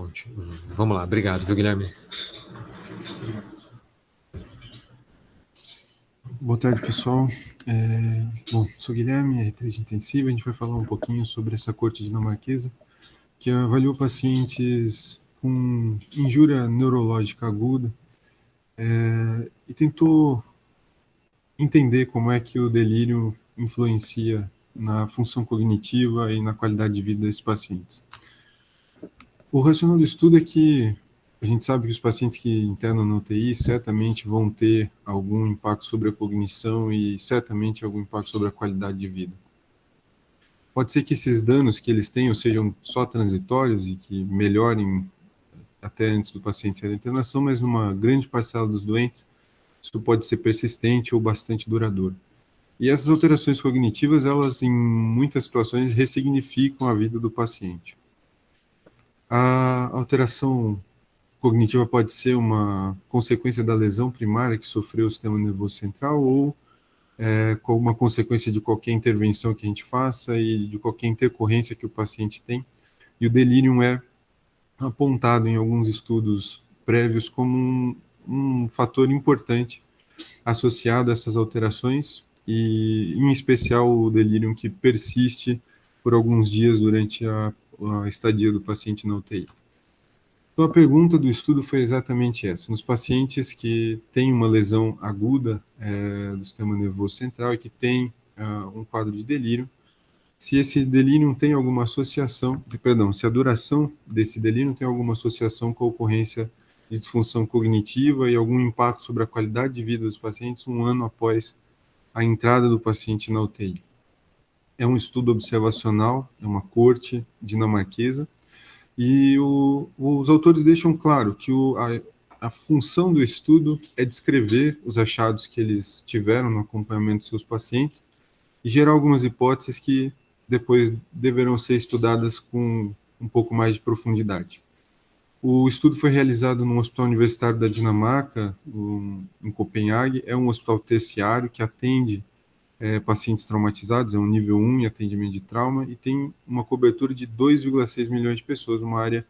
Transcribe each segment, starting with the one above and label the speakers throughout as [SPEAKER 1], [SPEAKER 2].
[SPEAKER 1] bom. Vamos lá, obrigado, viu, Guilherme?
[SPEAKER 2] Boa tarde, pessoal. Bom, sou Guilherme, R3 Intensiva. A gente vai falar um pouquinho sobre essa corte dinamarquesa, que avaliou pacientes com injúria neurológica aguda e tentou entender como é que o delírio influencia na função cognitiva e na qualidade de vida desses pacientes. O racional do estudo é que a gente sabe que os pacientes que internam na UTI certamente vão ter algum impacto sobre a cognição e certamente algum impacto sobre a qualidade de vida. Pode ser que esses danos que eles tenham sejam só transitórios e que melhorem até antes do paciente sair da internação, mas numa grande parcela dos doentes, isso pode ser persistente ou bastante duradouro. E essas alterações cognitivas, elas em muitas situações ressignificam a vida do paciente. A alteração cognitiva pode ser uma consequência da lesão primária que sofreu o sistema nervoso central ou com uma consequência de qualquer intervenção que a gente faça e de qualquer intercorrência que o paciente tem. E o delírio é apontado em alguns estudos prévios como um fator importante associado a essas alterações e, em especial, o delírio que persiste por alguns dias durante a estadia do paciente na UTI. Então, a pergunta do estudo foi exatamente essa. Nos pacientes que têm uma lesão aguda do sistema nervoso central e que têm um quadro de delírio, se esse delírio tem alguma associação, se a duração desse delírio tem alguma associação com a ocorrência de disfunção cognitiva e algum impacto sobre a qualidade de vida dos pacientes um ano após a entrada do paciente na UTI. É um estudo observacional, é uma corte dinamarquesa, e os autores deixam claro que a função do estudo é descrever os achados que eles tiveram no acompanhamento dos seus pacientes e gerar algumas hipóteses que depois deverão ser estudadas com um pouco mais de profundidade. O estudo foi realizado no Hospital Universitário da Dinamarca, em Copenhague. É um hospital terciário que atende pacientes traumatizados, é um nível 1 em atendimento de trauma, e tem uma cobertura de 2,6 milhões de pessoas, uma área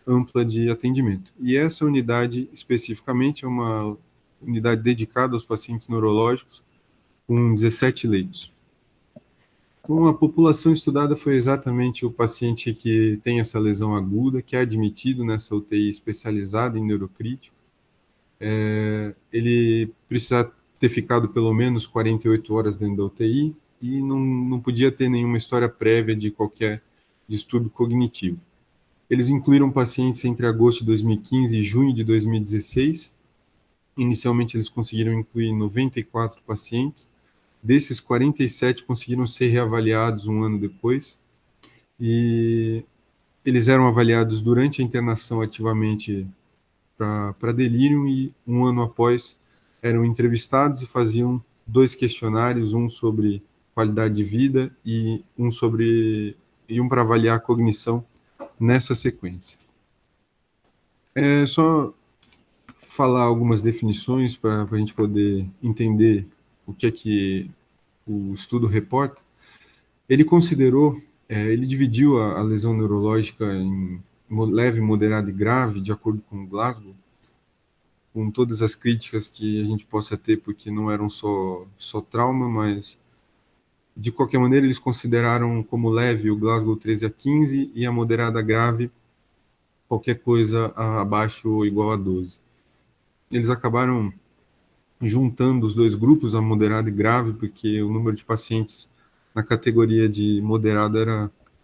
[SPEAKER 2] ampla de atendimento. E essa unidade, especificamente, é uma unidade dedicada aos pacientes neurológicos, com 17 leitos. Então, a população estudada foi exatamente o paciente que tem essa lesão aguda, que é admitido nessa UTI especializada em neurocrítico. Ele precisa ter ficado pelo menos 48 horas dentro da UTI e não podia ter nenhuma história prévia de qualquer distúrbio cognitivo. Eles incluíram pacientes entre agosto de 2015 e junho de 2016. Inicialmente, eles conseguiram incluir 94 pacientes. Desses, 47 conseguiram ser reavaliados um ano depois. E eles eram avaliados durante a internação ativamente para delírio e um ano após eram entrevistados e faziam 2 questionários, um sobre qualidade de vida e um para avaliar a cognição nessa sequência. Só falar algumas definições para a gente poder entender o que é que o estudo reporta. Ele considerou, ele dividiu a lesão neurológica em leve, moderada e grave, de acordo com Glasgow, com todas as críticas que a gente possa ter, porque não eram só trauma, mas de qualquer maneira eles consideraram como leve o Glasgow 13 a 15 e a moderada grave qualquer coisa abaixo ou igual a 12. Eles acabaram juntando os dois grupos, a moderada e grave, porque o número de pacientes na categoria de moderado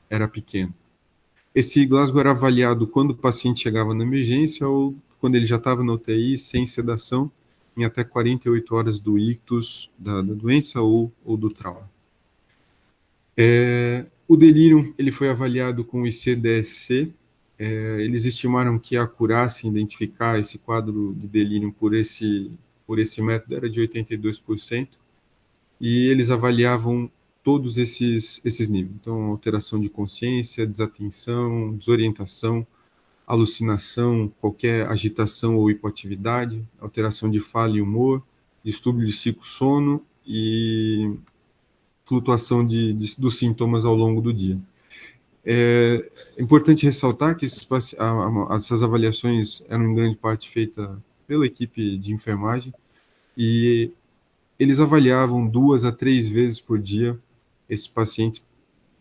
[SPEAKER 2] era pequeno. Esse Glasgow era avaliado quando o paciente chegava na emergência ou quando ele já estava na UTI, sem sedação, em até 48 horas do ictus da doença ou do trauma. O delírio ele foi avaliado com o ICDSC. Eles estimaram que a acurácia em identificar esse quadro de delírio por esse método era de 82%, e eles avaliavam todos esses níveis. Então, alteração de consciência, desatenção, desorientação, alucinação, qualquer agitação ou hipoatividade, alteração de fala e humor, distúrbio de ciclo-sono e flutuação dos sintomas ao longo do dia. É importante ressaltar que essas avaliações eram em grande parte feitas pela equipe de enfermagem e eles avaliavam 2 a 3 vezes por dia esses pacientes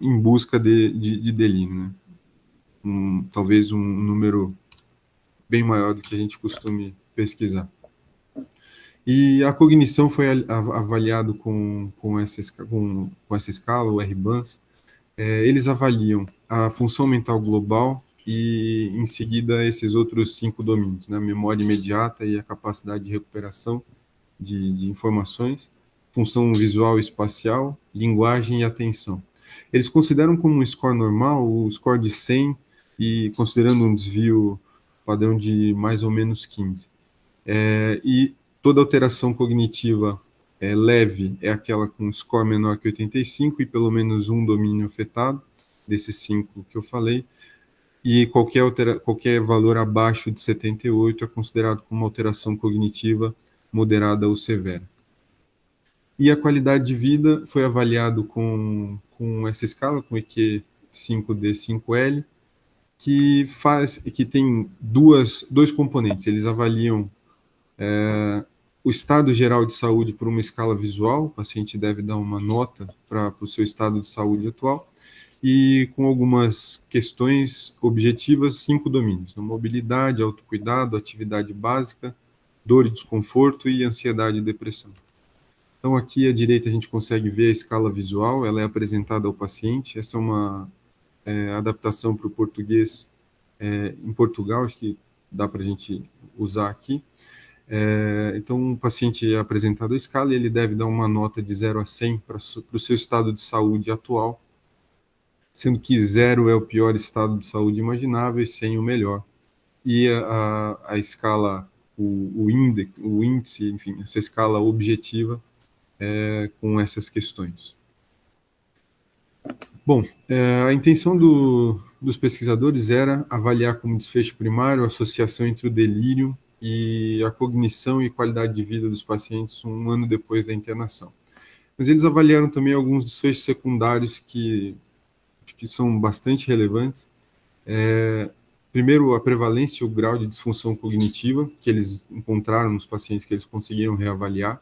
[SPEAKER 2] em busca de delírio, né? Talvez um número bem maior do que a gente costume pesquisar. E a cognição foi avaliado com essa escala, o R-BANS. Eles avaliam a função mental global e, em seguida, esses outros 5 domínios, né? Memória imediata e a capacidade de recuperação de informações, função visual e espacial, linguagem e atenção. Eles consideram como um score normal o score de 100 e considerando um desvio padrão de mais ou menos 15. E toda alteração cognitiva leve é aquela com score menor que 85 e pelo menos um domínio afetado, desses 5 que eu falei, e qualquer valor abaixo de 78 é considerado como uma alteração cognitiva moderada ou severa. E a qualidade de vida foi avaliado com essa escala, com EQ 5D5L, que tem dois componentes. Eles avaliam o estado geral de saúde por uma escala visual, o paciente deve dar uma nota para o seu estado de saúde atual, e com algumas questões objetivas, 5 domínios: mobilidade, autocuidado, atividade básica, dor e desconforto e ansiedade e depressão. Então, aqui à direita a gente consegue ver a escala visual, ela é apresentada ao paciente. Essa é uma adaptação para o português em Portugal, acho que dá para a gente usar aqui. Então, o paciente é apresentado a escala e ele deve dar uma nota de 0 a 100 para o seu estado de saúde atual, sendo que 0 é o pior estado de saúde imaginável e 100 o melhor. E a escala, o índice, enfim, essa escala objetiva com essas questões. Bom, a intenção dos pesquisadores era avaliar como desfecho primário a associação entre o delírio e a cognição e qualidade de vida dos pacientes 1 ano depois da internação. Mas eles avaliaram também alguns desfechos secundários que são bastante relevantes. Primeiro, a prevalência e o grau de disfunção cognitiva que eles encontraram nos pacientes que eles conseguiram reavaliar.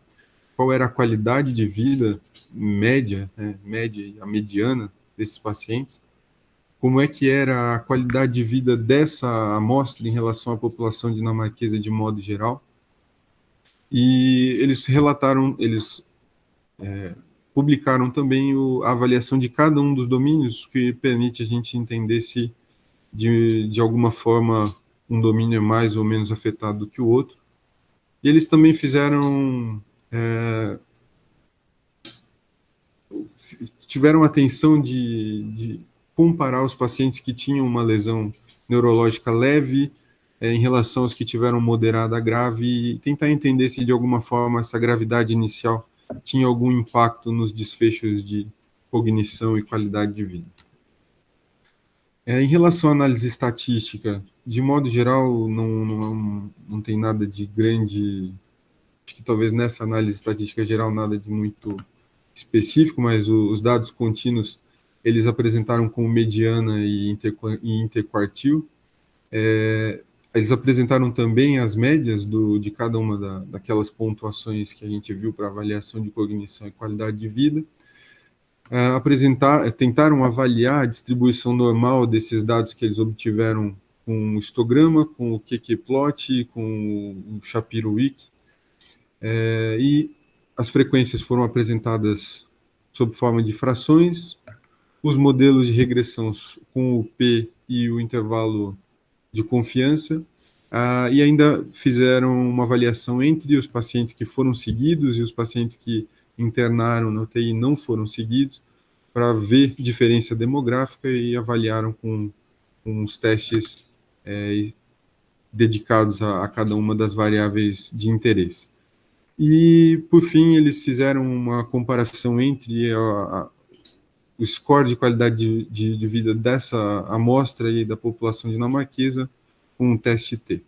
[SPEAKER 2] Qual era a qualidade de vida média, média e a mediana desses pacientes, como é que era a qualidade de vida dessa amostra em relação à população dinamarquesa de modo geral. E eles publicaram também a avaliação de cada um dos domínios, que permite a gente entender se, de alguma forma, um domínio é mais ou menos afetado do que o outro. E eles também tiveram atenção de comparar os pacientes que tinham uma lesão neurológica leve em relação aos que tiveram moderada a grave e tentar entender se, de alguma forma, essa gravidade inicial tinha algum impacto nos desfechos de cognição e qualidade de vida. Em relação à análise estatística, de modo geral, não tem nada de grande. Acho que talvez nessa análise estatística geral nada de muito específico, mas os dados contínuos eles apresentaram como mediana e interquartil. Eles apresentaram também as médias de cada uma daquelas pontuações que a gente viu para avaliação de cognição e qualidade de vida. Tentaram avaliar a distribuição normal desses dados que eles obtiveram com o histograma, com o QQ-plot, com o Shapiro-Wilk, e as frequências foram apresentadas sob forma de frações, os modelos de regressão com o P e o intervalo de confiança, e ainda fizeram uma avaliação entre os pacientes que foram seguidos e os pacientes que internaram na UTI não foram seguidos, para ver diferença demográfica, e avaliaram com os testes dedicados a cada uma das variáveis de interesse. E, por fim, eles fizeram uma comparação entre o score de qualidade de vida dessa amostra e da população dinamarquesa com o teste T.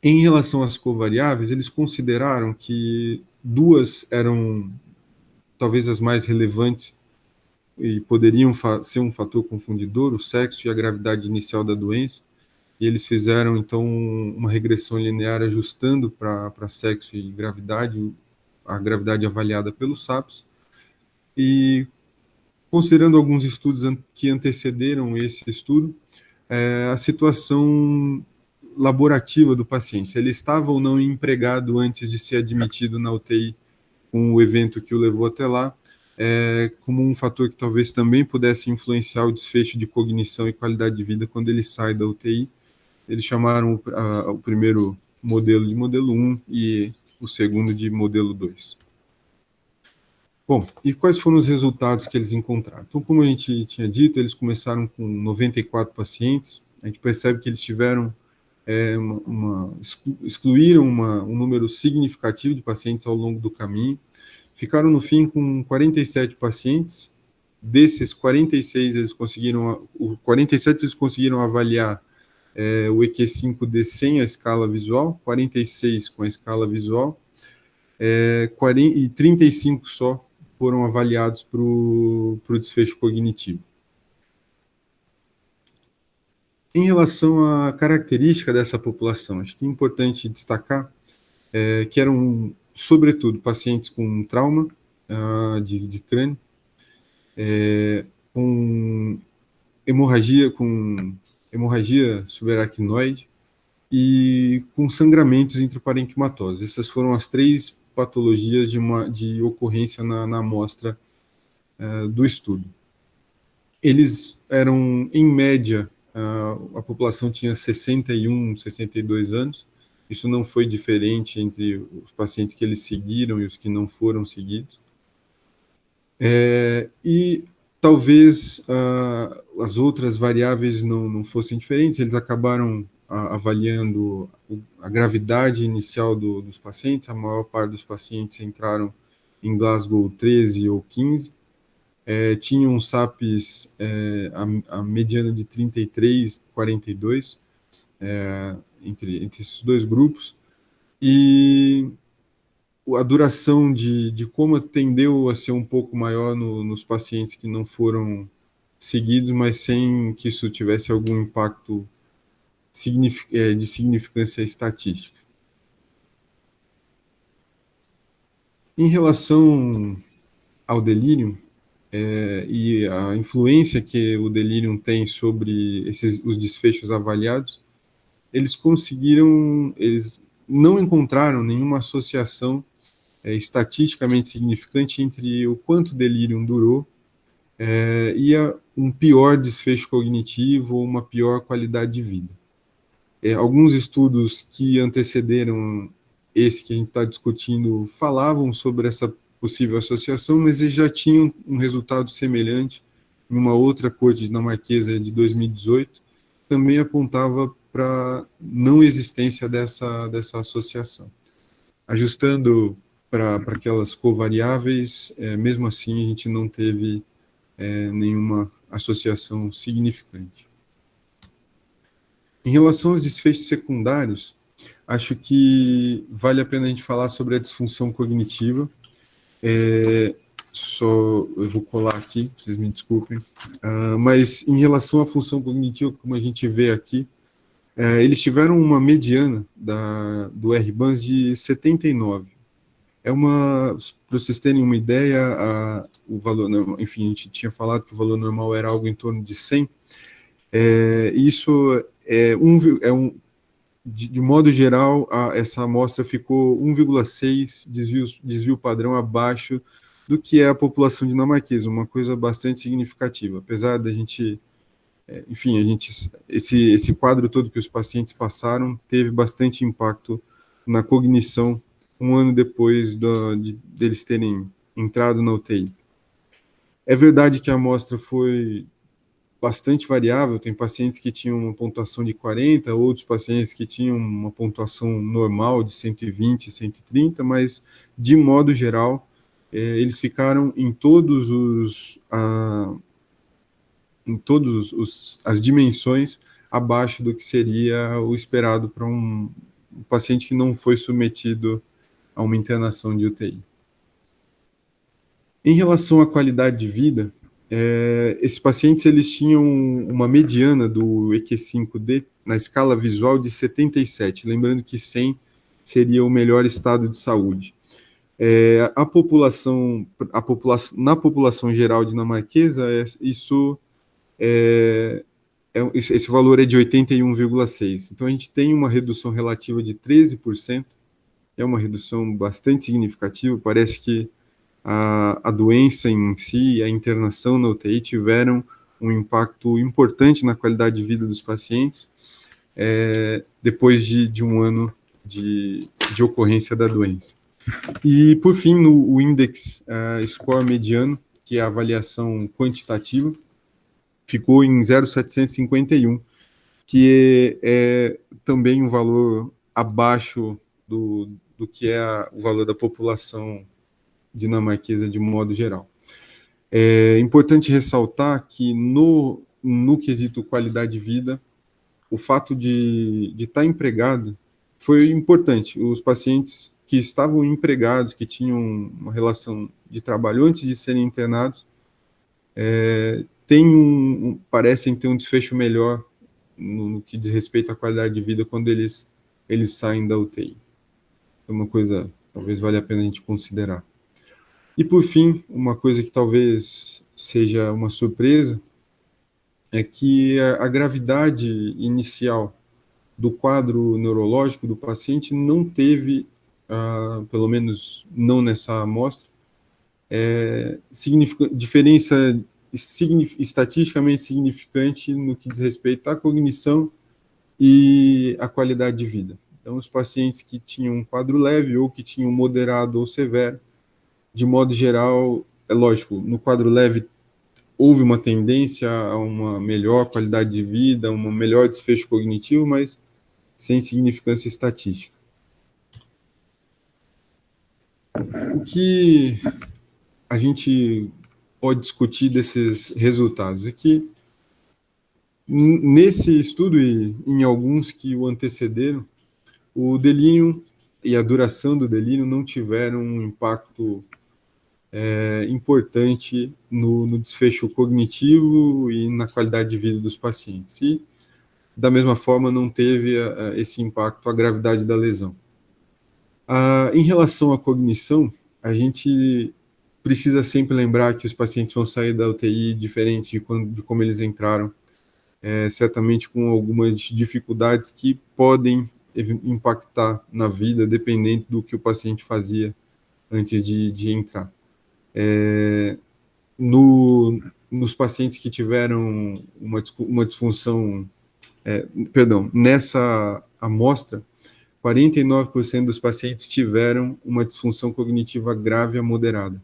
[SPEAKER 2] Em relação às covariáveis, eles consideraram que 2 eram talvez as mais relevantes e poderiam ser um fator confundidor, o sexo e a gravidade inicial da doença, e eles fizeram, então, uma regressão linear ajustando para sexo e gravidade, a gravidade avaliada pelos SAPs, e considerando alguns estudos que antecederam esse estudo, a situação laborativa do paciente, se ele estava ou não empregado antes de ser admitido na UTI com o evento que o levou até lá, como um fator que talvez também pudesse influenciar o desfecho de cognição e qualidade de vida quando ele sai da UTI. Eles chamaram o primeiro modelo de modelo 1 e o segundo de modelo 2. Bom, e quais foram os resultados que eles encontraram? Então, como a gente tinha dito, eles começaram com 94 pacientes. A gente percebe que eles tiveram excluíram um número significativo de pacientes ao longo do caminho. Ficaram, no fim, com 47 pacientes. Desses 47 eles conseguiram avaliar o EQ5D sem a escala visual, 46 com a escala visual, e 35 só foram avaliados para o desfecho cognitivo. Em relação à característica dessa população, acho que é importante destacar que eram, sobretudo, pacientes com trauma de crânio, com hemorragia subaracnoide e com sangramentos intraparenquimatosos. Essas foram as 3 patologias de ocorrência na amostra do estudo. Eles eram, em média, a população tinha 61, 62 anos. Isso não foi diferente entre os pacientes que eles seguiram e os que não foram seguidos. E talvez as outras variáveis não fossem diferentes. Eles acabaram avaliando a gravidade inicial dos pacientes. A maior parte dos pacientes entraram em Glasgow 13 ou 15. Tinham SAPs a mediana de 33, 42, entre esses 2 grupos. E a duração de coma tendeu a ser um pouco maior nos pacientes que não foram seguidos, mas sem que isso tivesse algum impacto de significância estatística. Em relação ao delírio e a influência que o delírio tem sobre os desfechos avaliados, eles não encontraram nenhuma associação estatisticamente significante entre o quanto o delírio durou e um pior desfecho cognitivo ou uma pior qualidade de vida. Alguns estudos que antecederam esse que a gente está discutindo falavam sobre essa possível associação, mas eles já tinham um resultado semelhante em uma outra corte dinamarquesa de 2018, também apontava para não existência dessa associação. Ajustando para aquelas covariáveis, mesmo assim a gente não teve nenhuma associação significante. Em relação aos desfechos secundários, acho que vale a pena a gente falar sobre a disfunção cognitiva. Eu vou colar aqui, vocês me desculpem. Mas em relação à função cognitiva, como a gente vê aqui, eles tiveram uma mediana do R-BANS de 79. Para vocês terem uma ideia, o valor, enfim, a gente tinha falado que o valor normal era algo em torno de 100. Isso de modo geral, essa amostra ficou 1,6 desvio padrão abaixo do que é a população dinamarquesa, uma coisa bastante significativa. Apesar da gente, enfim, esse quadro todo que os pacientes passaram teve bastante impacto na cognição um ano depois deles terem entrado na UTI. É verdade que a amostra foi bastante variável, tem pacientes que tinham uma pontuação de 40, outros pacientes que tinham uma pontuação normal de 120, 130, mas, de modo geral, eles ficaram em todas as dimensões abaixo do que seria o esperado para um paciente que não foi submetido a uma internação de UTI. Em relação à qualidade de vida, Esses pacientes eles tinham uma mediana do EQ5D na escala visual de 77, lembrando que 100 seria o melhor estado de saúde. Na população geral dinamarquesa, esse valor é de 81,6. Então, a gente tem uma redução relativa de 13%, é uma redução bastante significativa. Parece que a doença em si, a internação na UTI tiveram um impacto importante na qualidade de vida dos pacientes, depois de um ano de ocorrência da doença. E, por fim, o Index Score mediano, que é a avaliação quantitativa, ficou em 0,751, que é também um valor abaixo do que é o valor da população dinamarquesa de modo geral. É importante ressaltar que no quesito qualidade de vida, o fato de estar empregado foi importante. Os pacientes que estavam empregados, que tinham uma relação de trabalho antes de serem internados, parecem ter um desfecho melhor no que diz respeito à qualidade de vida quando eles saem da UTI. É uma coisa, talvez valha a pena a gente considerar. E, por fim, uma coisa que talvez seja uma surpresa é que a gravidade inicial do quadro neurológico do paciente não teve, pelo menos não nessa amostra, diferença estatisticamente significante no que diz respeito à cognição e à qualidade de vida. Então, os pacientes que tinham um quadro leve ou que tinham moderado ou severo, de modo geral, é lógico, no quadro leve houve uma tendência a uma melhor qualidade de vida, um melhor desfecho cognitivo, mas sem significância estatística. O que a gente pode discutir desses resultados é que, nesse estudo e em alguns que o antecederam, o delírio e a duração do delírio não tiveram um impacto importante no desfecho cognitivo e na qualidade de vida dos pacientes. E, da mesma forma, não teve esse impacto a gravidade da lesão. Em relação à cognição, a gente precisa sempre lembrar que os pacientes vão sair da UTI diferente de como eles entraram, certamente com algumas dificuldades que podem impactar na vida, dependendo do que o paciente fazia antes de entrar. Nos pacientes que tiveram uma disfunção, nessa amostra, 49% dos pacientes tiveram uma disfunção cognitiva grave a moderada.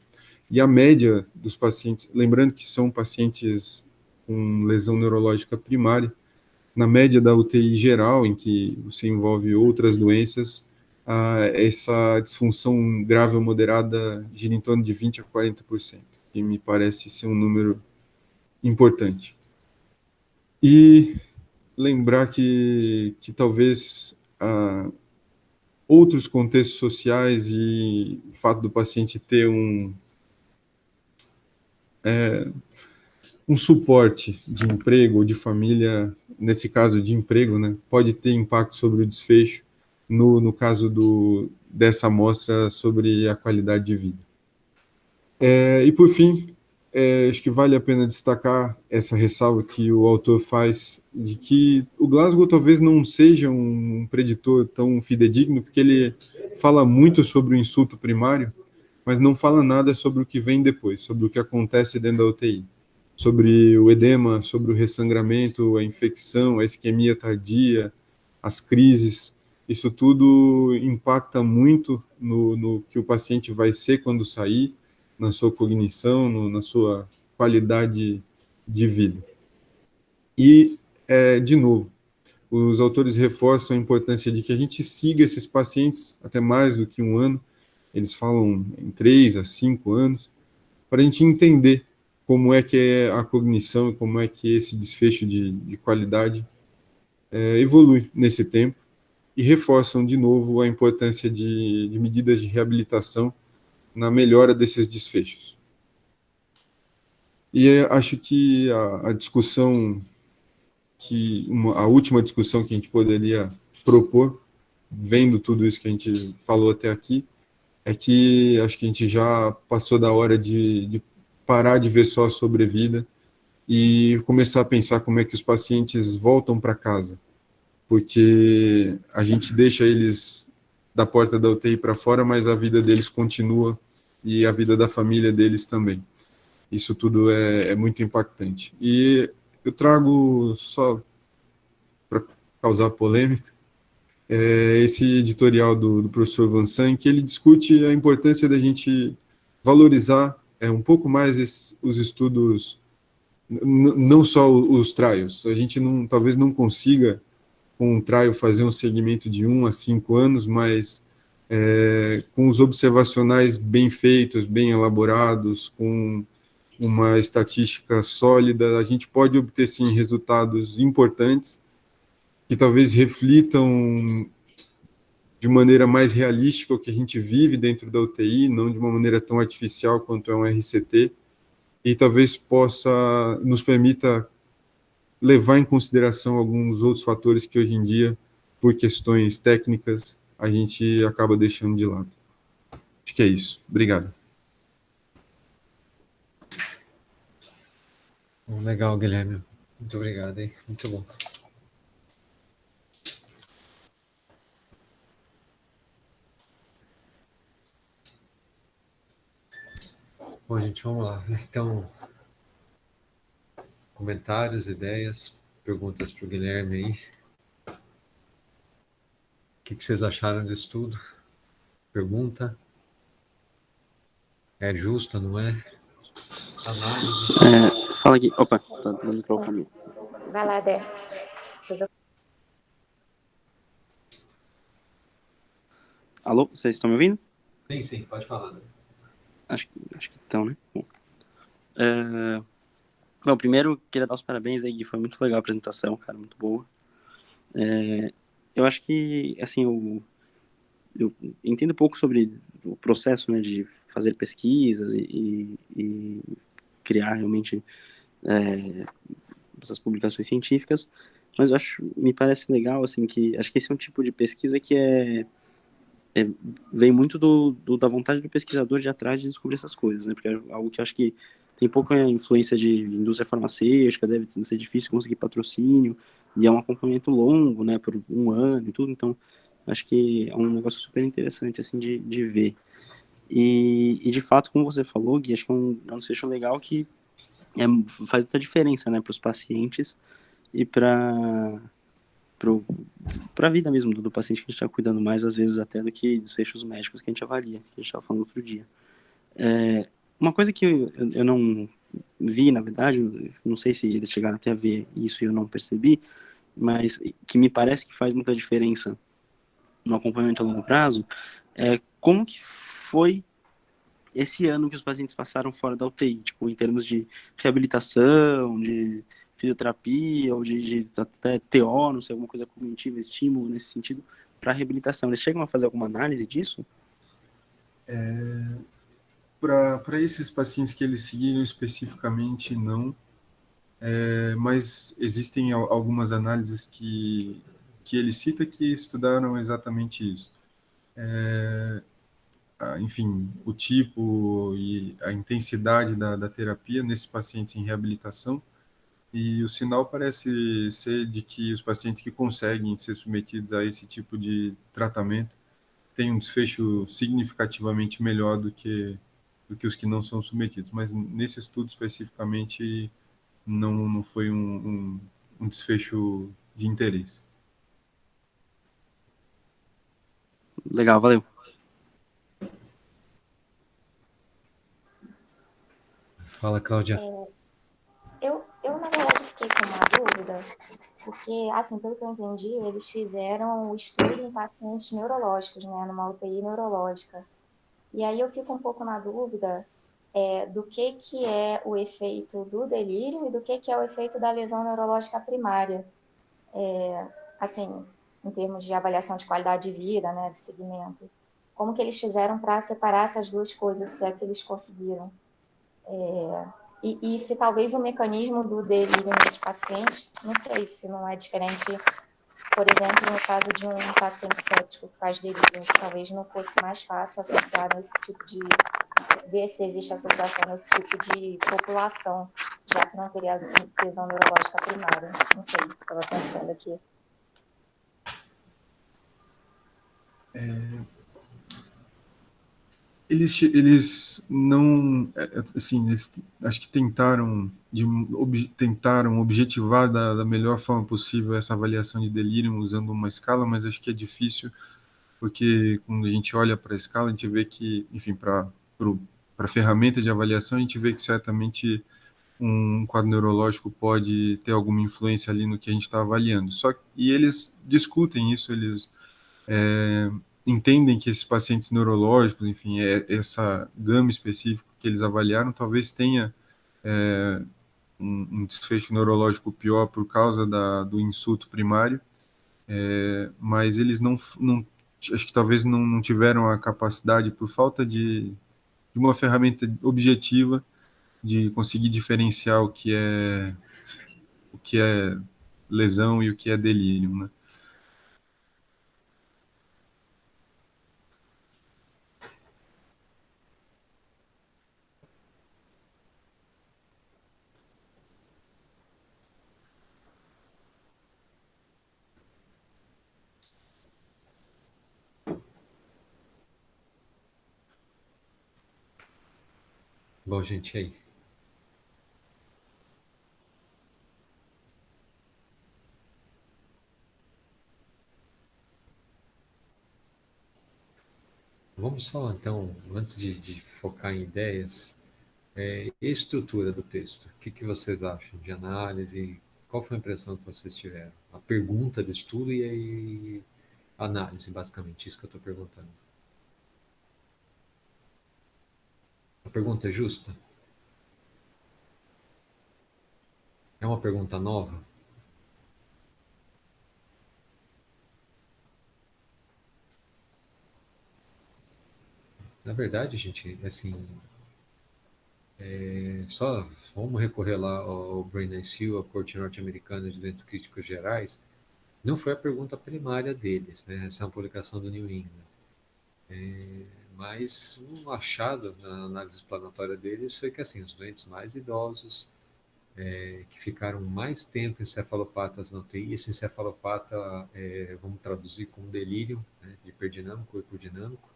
[SPEAKER 2] E a média dos pacientes, lembrando que são pacientes com lesão neurológica primária, na média da UTI geral, em que você envolve outras doenças, essa disfunção grave ou moderada gira em torno de 20% a 40%, que me parece ser um número importante. E lembrar que talvez outros contextos sociais e o fato do paciente ter um suporte de emprego ou de família, nesse caso de emprego, né, pode ter impacto sobre o desfecho, no caso dessa amostra, sobre a qualidade de vida. E, por fim, acho que vale a pena destacar essa ressalva que o autor faz, de que o Glasgow talvez não seja um preditor tão fidedigno, porque ele fala muito sobre o insulto primário, mas não fala nada sobre o que vem depois, sobre o que acontece dentro da UTI, sobre o edema, sobre o ressangramento, a infecção, a isquemia tardia, as crises. Isso tudo impacta muito no que o paciente vai ser quando sair, na sua cognição, na sua qualidade de vida. E, de novo, os autores reforçam a importância de que a gente siga esses pacientes até mais do que um ano, eles falam em 3 a 5 anos, para a gente entender como é que é a cognição e como é que esse desfecho de qualidade evolui nesse tempo, e reforçam de novo a importância de medidas de reabilitação na melhora desses desfechos. E acho que a discussão, a última discussão que a gente poderia propor, vendo tudo isso que a gente falou até aqui, é que acho que a gente já passou da hora de parar de ver só a sobrevida e começar a pensar como é que os pacientes voltam para casa, porque a gente deixa eles da porta da UTI para fora, mas a vida deles continua e a vida da família deles também. Isso tudo é muito impactante. E eu trago, só para causar polêmica, esse editorial do professor Vansan, que ele discute a importância da gente valorizar um pouco mais os estudos, não só os trials. A gente talvez não consiga, com um trial, fazer um segmento de 1 a 5 anos, mas com os observacionais bem feitos, bem elaborados, com uma estatística sólida, a gente pode obter, sim, resultados importantes que talvez reflitam de maneira mais realística o que a gente vive dentro da UTI, não de uma maneira tão artificial quanto é um RCT, e talvez possa, nos permita levar em consideração alguns outros fatores que hoje em dia, por questões técnicas, a gente acaba deixando de lado. Acho que é isso. Obrigado.
[SPEAKER 1] Legal, Guilherme. Muito obrigado, hein? Muito bom. Bom, gente, vamos lá. Então, comentários, ideias, perguntas para o Guilherme aí. O que vocês acharam disso tudo? Pergunta. É justa, não é? Análise.
[SPEAKER 3] Fala aqui. Opa, tá no microfone.
[SPEAKER 4] Vai lá, Dé.
[SPEAKER 3] Alô, vocês estão me ouvindo?
[SPEAKER 1] Sim, pode falar. Né?
[SPEAKER 3] Acho que estão, né? Bom, primeiro, queria dar os parabéns aí, Gui. Foi muito legal a apresentação, cara, muito boa. Eu acho que, assim, eu entendo um pouco sobre o processo, né, de fazer pesquisas e criar realmente essas publicações científicas, mas me parece legal, assim, que acho que esse é um tipo de pesquisa que vem muito da vontade do pesquisador de ir atrás de descobrir essas coisas, né? Porque é algo que eu acho que tem pouca influência de indústria farmacêutica, deve ser difícil conseguir patrocínio, e é um acompanhamento longo, né, por 1 ano e tudo, então acho que é um negócio super interessante, assim, de ver. E de fato, como você falou, Gui, acho que é um desfecho legal que faz muita diferença, né, para os pacientes e para a vida mesmo do paciente que a gente está cuidando mais, às vezes, até do que desfechos médicos que a gente avalia, que a gente estava falando outro dia. Uma coisa que eu não vi, na verdade, não sei se eles chegaram até a ver isso e eu não percebi, mas que me parece que faz muita diferença no acompanhamento a longo prazo, é como que foi esse ano que os pacientes passaram fora da UTI, tipo, em termos de reabilitação, de fisioterapia, ou de até TO, não sei, alguma coisa cognitiva, estímulo nesse sentido, para reabilitação. Eles chegam a fazer alguma análise disso?
[SPEAKER 2] Para esses pacientes que eles seguiram especificamente, não. Mas existem algumas análises que ele cita que estudaram exatamente isso. Enfim, o tipo e a intensidade da terapia nesses pacientes em reabilitação, e o sinal parece ser de que os pacientes que conseguem ser submetidos a esse tipo de tratamento têm um desfecho significativamente melhor do que os que não são submetidos. Mas nesse estudo especificamente não foi um desfecho de interesse.
[SPEAKER 3] Legal, valeu.
[SPEAKER 1] Fala, Cláudia.
[SPEAKER 4] Eu, na verdade, fiquei com uma dúvida, porque, assim, pelo que eu entendi, eles fizeram o estudo em pacientes neurológicos, né, numa UTI neurológica. E aí eu fico um pouco na dúvida do que é o efeito do delírio e do que é o efeito da lesão neurológica primária. Assim, em termos de avaliação de qualidade de vida, né, de segmento. Como que eles fizeram para separar essas duas coisas, se é que eles conseguiram? E se talvez o mecanismo do delírio nesses pacientes, não sei se não é diferente, por exemplo, no caso de um paciente séptico que faz delírio, talvez não fosse mais fácil associar nesse tipo de, ver se existe associação nesse tipo de população, já que não teria lesão neurológica primária. Não sei, estava pensando aqui.
[SPEAKER 2] Eles não, assim, eles, acho que tentaram objetivar da melhor forma possível essa avaliação de delírio usando uma escala, mas acho que é difícil, porque quando a gente olha para a escala, a gente vê que, enfim, para a ferramenta de avaliação, a gente vê que certamente um quadro neurológico pode ter alguma influência ali no que a gente está avaliando. E eles discutem isso, eles entendem que esses pacientes neurológicos, enfim, essa gama específica que eles avaliaram, talvez tenha um desfecho neurológico pior por causa do insulto primário, mas eles não acho que talvez não tiveram a capacidade, por falta de uma ferramenta objetiva, de conseguir diferenciar o que é lesão e o que é delírio, né?
[SPEAKER 1] Bom, gente, e aí? Vamos só, então, antes de focar em ideias, e a estrutura do texto? O que vocês acham de análise? Qual foi a impressão que vocês tiveram? A pergunta do estudo e aí a análise, basicamente, isso que eu estou perguntando. A pergunta é justa? É uma pergunta nova? Na verdade, gente, assim, só vamos recorrer lá ao Brain ICU, a Corte Norte-Americana de Doentes Críticos Gerais. Não foi a pergunta primária deles, né? Essa é uma publicação do New England. Mas um achado na análise explanatória deles foi que assim, os doentes mais idosos, que ficaram mais tempo encefalopatas na UTI, esse encefalopata, vamos traduzir como delírio, né, hiperdinâmico, hipodinâmico,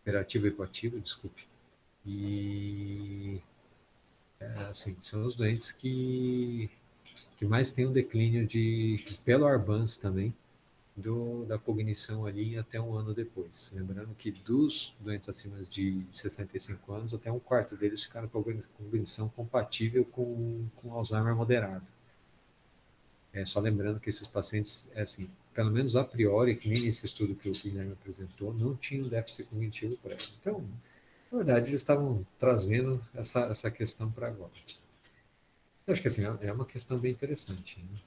[SPEAKER 1] hiperativo e hipoativo, desculpe. E assim, são os doentes que mais têm um declínio pelo Arbans também, da cognição ali até um ano depois. Lembrando que dos doentes acima de 65 anos, até um quarto deles ficaram com cognição compatível com Alzheimer moderado. Só lembrando que esses pacientes, assim, pelo menos a priori, que nem esse estudo que o Guilherme apresentou, não tinham déficit cognitivo prévio. Então, na verdade, eles estavam trazendo essa questão para agora. Eu acho que assim, é uma questão bem interessante, né?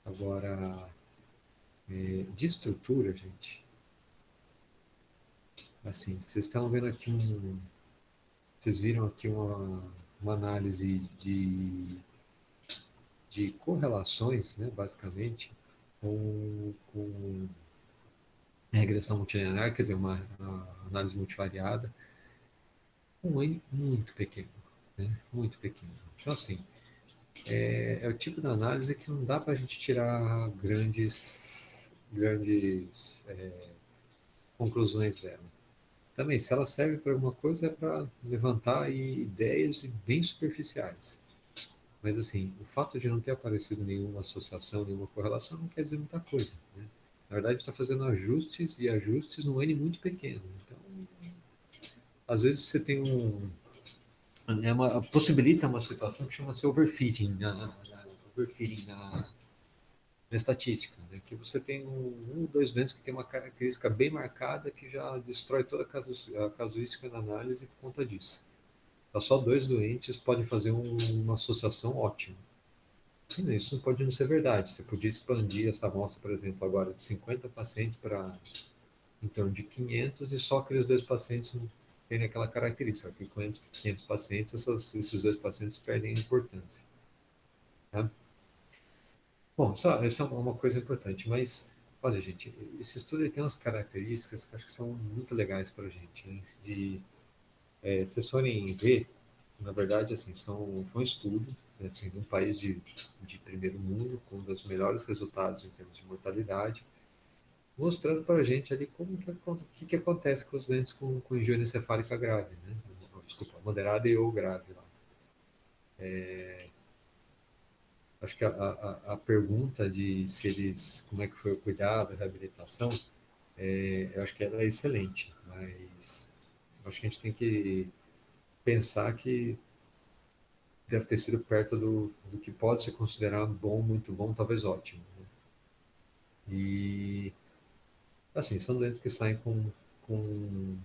[SPEAKER 1] Agora, de estrutura, gente, assim, vocês estão vendo aqui vocês viram aqui uma análise de correlações, né, basicamente, com regressão multilinear, quer dizer, uma análise multivariada, com um N muito pequeno, né, muito pequeno. Então, assim, é o tipo de análise que não dá para a gente tirar grandes conclusões dela. Também, se ela serve para alguma coisa, é para levantar ideias bem superficiais. Mas, assim, o fato de não ter aparecido nenhuma associação, nenhuma correlação, não quer dizer muita coisa, né? Na verdade, está fazendo ajustes e ajustes num N muito pequeno. Então, às vezes você tem possibilita uma situação que chama-se overfitting na estatística, né? Que você tem ou dois doentes que tem uma característica bem marcada que já destrói toda a casuística da análise por conta disso. Então, só dois doentes podem fazer uma associação ótima. Isso não pode não ser verdade. Você podia expandir essa amostra, por exemplo, agora de 50 pacientes para em torno de 500 e só aqueles dois pacientes tem aquela característica, que com 500 pacientes, esses 2 pacientes perdem a importância. Tá? Bom, só, essa é uma coisa importante, mas, olha, gente, esse estudo ele tem umas características que acho que são muito legais para a gente, né? Se vocês forem ver, na verdade, assim, foi um estudo, né, assim, de um país de primeiro mundo, com um dos melhores resultados em termos de mortalidade, mostrando para a gente ali que acontece com os doentes com injúria encefálica grave, né? Desculpa, moderada e ou grave lá. Acho que a pergunta de se eles, como é que foi o cuidado, a reabilitação, eu acho que ela é excelente, mas acho que a gente tem que pensar que deve ter sido perto do que pode se considerar bom, muito bom, talvez ótimo. Né? E, assim, são doentes que saem com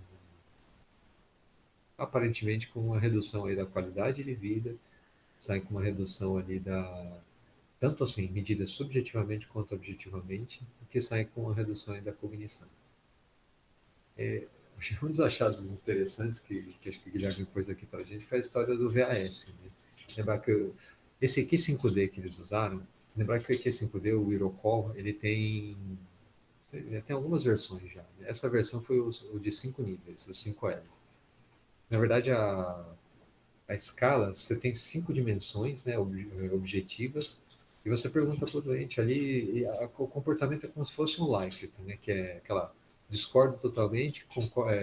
[SPEAKER 1] aparentemente com uma redução aí da qualidade de vida, saem com uma redução ali tanto assim, medida subjetivamente quanto objetivamente, que saem com uma redução aí da cognição. Um dos achados interessantes que acho que o Guilherme pôs aqui para a gente foi a história do VAS. Né? Lembrar que esse EQ5D que eles usaram, lembrar que o EQ5D, o Irocol, ele tem algumas versões já. Né? Essa versão foi o de 5 níveis, os 5L. Na verdade, a escala, você tem 5 dimensões, né, objetivas, e você pergunta para o doente ali, o comportamento é como se fosse um Likert, né, que é aquela discordo totalmente,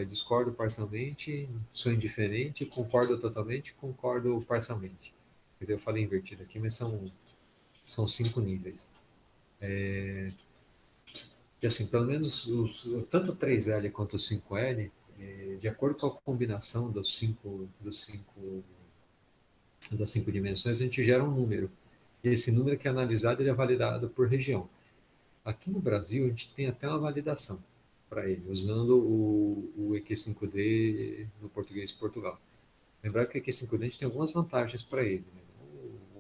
[SPEAKER 1] discordo parcialmente, sou indiferente, concordo totalmente, concordo parcialmente. Quer dizer, eu falei invertido aqui, mas são 5 níveis. E assim, pelo menos tanto o 3L quanto o 5L, de acordo com a combinação das 5 dimensões, a gente gera um número. E esse número que é analisado, ele é validado por região. Aqui no Brasil, a gente tem até uma validação para ele, usando o EQ5D no português de Portugal. Lembrar que o EQ5D a gente tem algumas vantagens para ele. Né?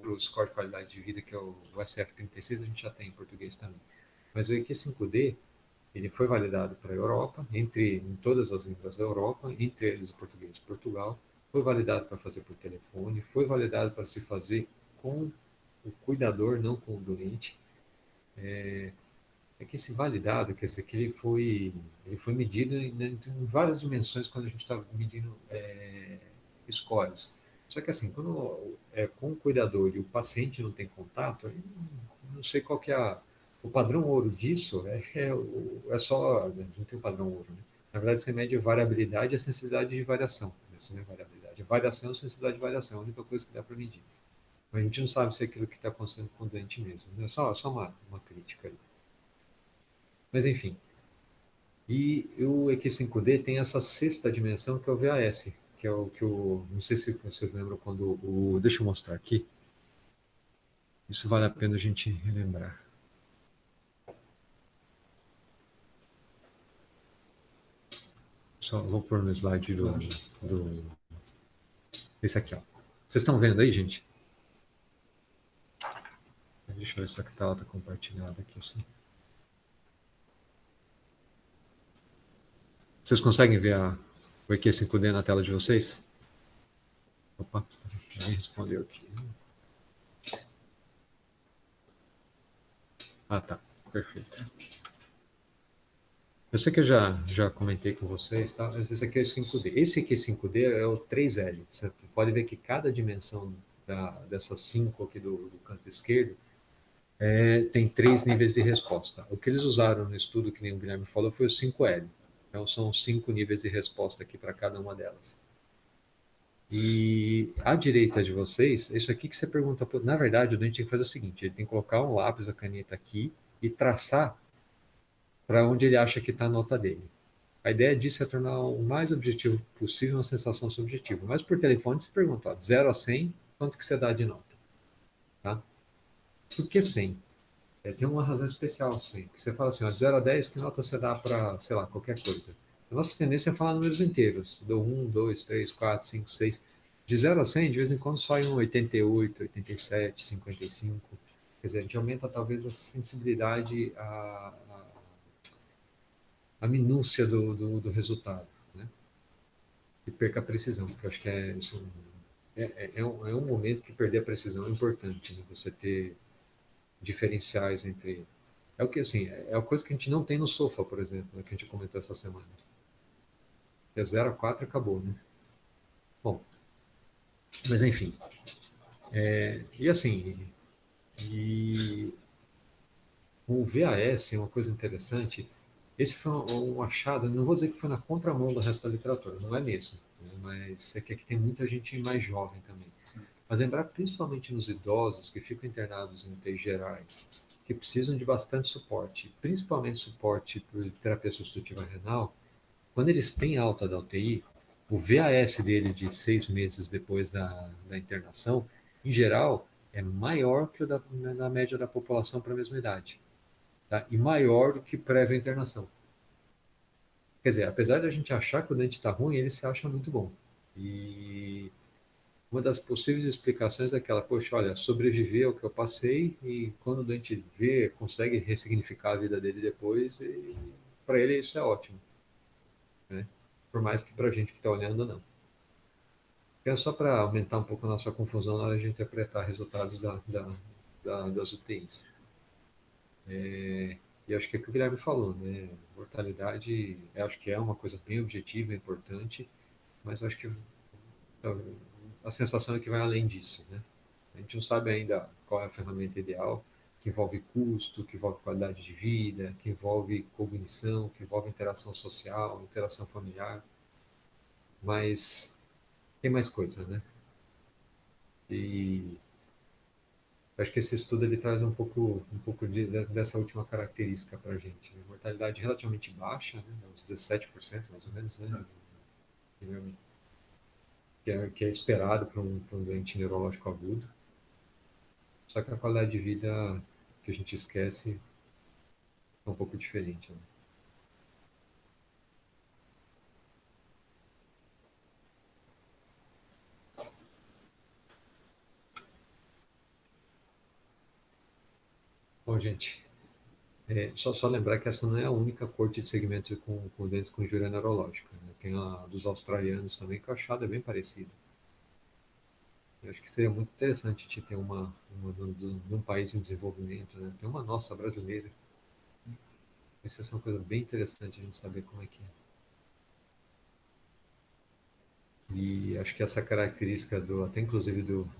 [SPEAKER 1] O score de qualidade de vida, que é o SF36, a gente já tem em português também. Mas o EQ5D, ele foi validado para a Europa, em todas as línguas da Europa, entre eles o português de Portugal, foi validado para fazer por telefone, foi validado para se fazer com o cuidador, não com o doente. Que esse validado, quer dizer, que ele foi medido em várias dimensões quando a gente está medindo scores. Só que assim, quando é com o cuidador e o paciente não tem contato, eu não sei qual que é o padrão ouro disso, é só, não tem o padrão ouro, né? Na verdade, você mede a variabilidade e a sensibilidade de variação. Isso não é variabilidade. A variação e sensibilidade de variação, é a única coisa que dá para medir. Mas a gente não sabe se é aquilo que está acontecendo com o doente mesmo. É só uma crítica aí. Mas enfim. E o EQ5D tem essa sexta dimensão que é o VAS, que é o que não sei se vocês lembram quando deixa eu mostrar aqui. Isso vale a pena a gente relembrar. Só vou pôr no slide esse aqui, ó. Vocês estão vendo aí, gente? Deixa eu ver se a tela está compartilhada aqui assim. Vocês conseguem ver o EQ5D na tela de vocês? Opa, ninguém respondeu aqui. Ah, tá. Perfeito. Eu sei que eu já comentei com vocês, tá? Mas esse aqui é o 5D. Esse aqui 5D é o 3L. Você pode ver que cada dimensão dessas 5 aqui do canto esquerdo tem 3 níveis de resposta. O que eles usaram no estudo, que nem o Guilherme falou, foi o 5L. Então, são 5 níveis de resposta aqui para cada uma delas. E à direita de vocês, isso aqui que você pergunta... Na verdade, o doente tem que fazer o seguinte, ele tem que colocar um lápis, a caneta aqui e traçar para onde ele acha que está a nota dele. A ideia disso é tornar o mais objetivo possível uma sensação subjetiva. Mas por telefone você pergunta, ó, de 0 a 100, quanto que você dá de nota? Tá? Por que 100? Tem uma razão especial 100. Porque você fala assim, ó, de 0 a 10, que nota você dá para, sei lá, qualquer coisa? A nossa tendência é falar números inteiros. Dou 1, 2, 3, 4, 5, 6. De 0 a 100, de vez em quando sai um 88, 87, 55. Quer dizer, a gente aumenta talvez a sensibilidade a minúcia do resultado. Né? e perca a precisão, porque eu acho que é um momento que perder a precisão é importante, né? Você ter diferenciais entre. É o que, assim, é a coisa que a gente não tem no sofá, por exemplo, né, que a gente comentou essa semana. É 0 a 4 acabou, né? Bom, mas enfim. E assim, e o VAS é uma coisa interessante. Esse foi um achado, não vou dizer que foi na contramão do resto da literatura, não é mesmo, né? Mas é que aqui tem muita gente mais jovem também. Mas lembrar principalmente nos idosos que ficam internados em UTIs gerais, que precisam de bastante suporte, principalmente suporte por terapia substitutiva renal, quando eles têm alta da UTI, o VAS dele de 6 meses depois da internação, em geral, é maior que o na média da população para a mesma idade. Tá? E maior do que prévia internação. Quer dizer, apesar de a gente achar que o dente está ruim, ele se acha muito bom. E uma das possíveis explicações é aquela, poxa, olha, sobreviver ao que eu passei e quando o dente vê, consegue ressignificar a vida dele depois, e para ele isso é ótimo, né? Por mais que para a gente que está olhando, não. É só para aumentar um pouco a nossa confusão na hora de interpretar resultados das UTIs. E acho que é o que o Guilherme falou, né? Mortalidade, acho que é uma coisa bem objetiva, importante, mas acho que a sensação é que vai além disso, né? A gente não sabe ainda qual é a ferramenta ideal, que envolve custo, que envolve qualidade de vida, que envolve cognição, que envolve interação social, interação familiar, mas tem mais coisa, né? E acho que esse estudo ele traz um pouco dessa última característica para a gente, né? Mortalidade relativamente baixa, né? Uns 17% mais ou menos, né? Que é esperado para um doente neurológico agudo. Só que a qualidade de vida que a gente esquece é um pouco diferente, né? Bom, gente, só lembrar que essa não é a única corte de segmento com dentes com injúria neurológica, né? Tem a dos australianos também, que o achado é bem parecido. Eu acho que seria muito interessante de ter uma de um país em desenvolvimento, né? Tem uma nossa brasileira. Isso é uma coisa bem interessante a gente saber como é que é. E acho que essa característica até inclusive do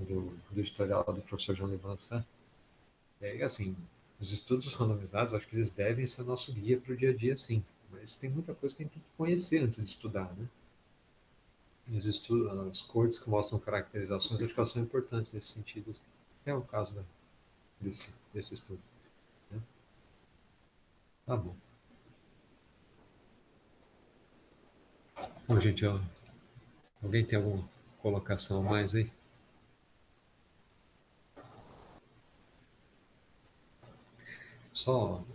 [SPEAKER 1] historial do professor João Levança, assim, os estudos randomizados, acho que eles devem ser nosso guia para o dia a dia, sim. Mas tem muita coisa que a gente tem que conhecer antes de estudar, né? E os estudos, as cortes que mostram caracterizações, acho que elas são importantes nesse sentido. É o caso desse estudo, né? Tá bom. Bom, gente, ó, alguém tem alguma colocação a mais aí?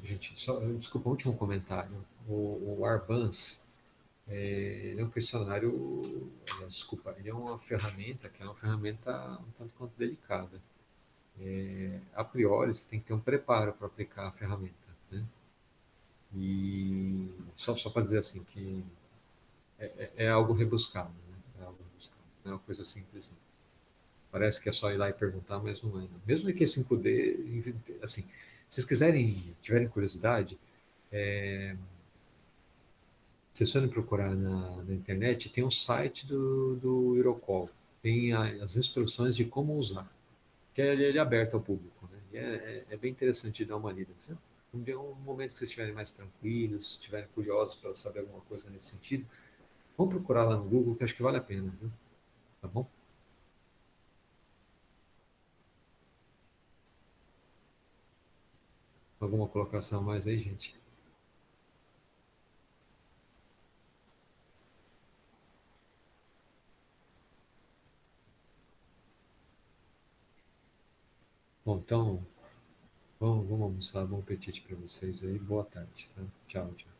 [SPEAKER 1] Gente, desculpa, um último comentário. O Arbans, ele é um questionário, desculpa, ele é uma ferramenta que é uma ferramenta um tanto quanto delicada. A priori, você tem que ter um preparo para aplicar a ferramenta, né? E só para dizer assim, que é algo rebuscado, né? É algo rebuscado, não é uma coisa simples, não. Parece que é só ir lá e perguntar, mas não é. Não. Mesmo que 5D, assim, se vocês tiverem curiosidade, vocês podem procurar na internet, tem um site do Eurocall, tem as instruções de como usar, que ele é aberto ao público, né? E é bem interessante de dar uma lida. Um momento que vocês estiverem mais tranquilos, estiverem curiosos para saber alguma coisa nesse sentido, vão procurar lá no Google, que acho que vale a pena, viu? Tá bom? Alguma colocação a mais aí, gente? Bom, então, vamos almoçar, bom apetite para vocês aí. Boa tarde, tá? Tchau, tchau.